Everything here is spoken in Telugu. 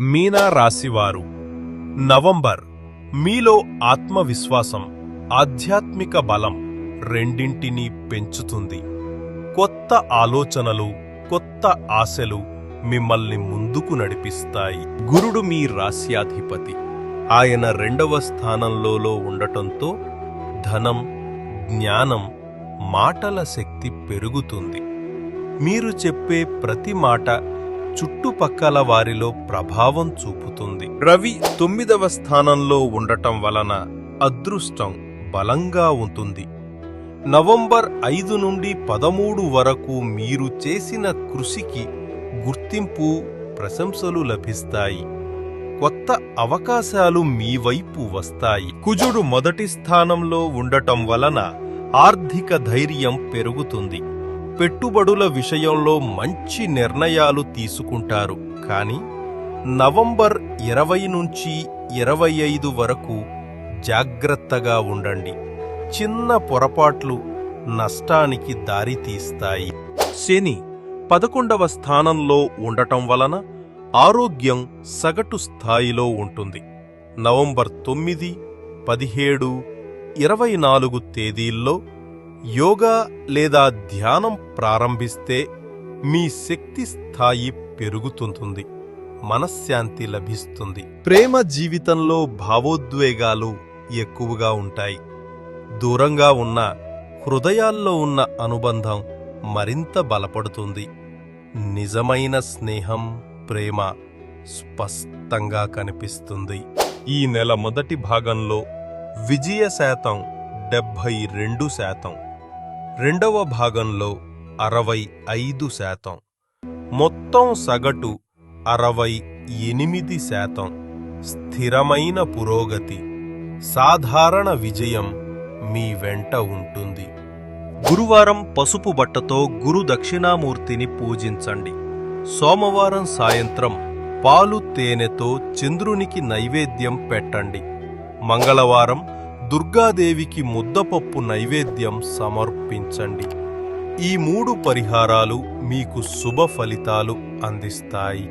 మీనా రాశివారు నవంబర్ మీలో ఆత్మవిశ్వాసం, ఆధ్యాత్మిక బలం రెండింటినీ పెంచుతుంది. కొత్త ఆలోచనలు, కొత్త ఆశలు మిమ్మల్ని ముందుకు నడిపిస్తాయి. గురుడు మీ రాశ్యాధిపతి. ఆయన 2వ స్థానంలో ఉండటంతో ధనం, జ్ఞానం, మాటల శక్తి పెరుగుతుంది. మీరు చెప్పే ప్రతి మాట చుట్టుపక్కల వారిలో ప్రభావం చూపుతుంది. రవి 9వ స్థానంలో ఉండటం వలన అదృష్టం బలంగా ఉంటుంది. నవంబర్ 5 నుండి 13 వరకు మీరు చేసిన కృషికి గుర్తింపు, ప్రశంసలు లభిస్తాయి. కొత్త అవకాశాలు మీ వైపు వస్తాయి. కుజుడు 1వ స్థానంలో ఉండటం వలన ఆర్థిక ధైర్యం పెరుగుతుంది. పెట్టుబడుల విషయంలో మంచి నిర్ణయాలు తీసుకుంటారు. కానీ నవంబర్ 20 నుంచి 25 వరకు జాగ్రత్తగా ఉండండి. చిన్న పొరపాట్లు నష్టానికి దారితీస్తాయి. శని 11వ స్థానంలో ఉండటం వలన ఆరోగ్యం సగటు స్థాయిలో ఉంటుంది. నవంబర్ 9, 17, 24 తేదీల్లో యోగా లేదా ధ్యానం ప్రారంభిస్తే మీ శక్తి స్థాయి పెరుగుతుంది. మనశ్శాంతి లభిస్తుంది. ప్రేమ జీవితంలో భావోద్వేగాలు ఎక్కువగా ఉంటాయి. దూరంగా ఉన్న హృదయాల్లో ఉన్న అనుబంధం మరింత బలపడుతుంది. నిజమైన స్నేహం, ప్రేమ స్పష్టంగా కనిపిస్తుంది. ఈ నెల మొదటి భాగంలో విజయ శాతం 72%, 2వ భాగంలో 65%, మొత్తం సగటు 68%. స్థిరమైన పురోగతి, సాధారణ విజయం మీ వెంట ఉంటుంది. గురువారం పసుపు బట్టతో గురు దక్షిణామూర్తిని పూజించండి. సోమవారం సాయంత్రం పాలు, తేనెతో చంద్రునికి నైవేద్యం పెట్టండి. మంగళవారం దుర్గాదేవికి ముద్దపప్పు నైవేద్యం సమర్పించండి. ఈ 3 పరిహారాలు మీకు శుభ ఫలితాలు అందిస్తాయి.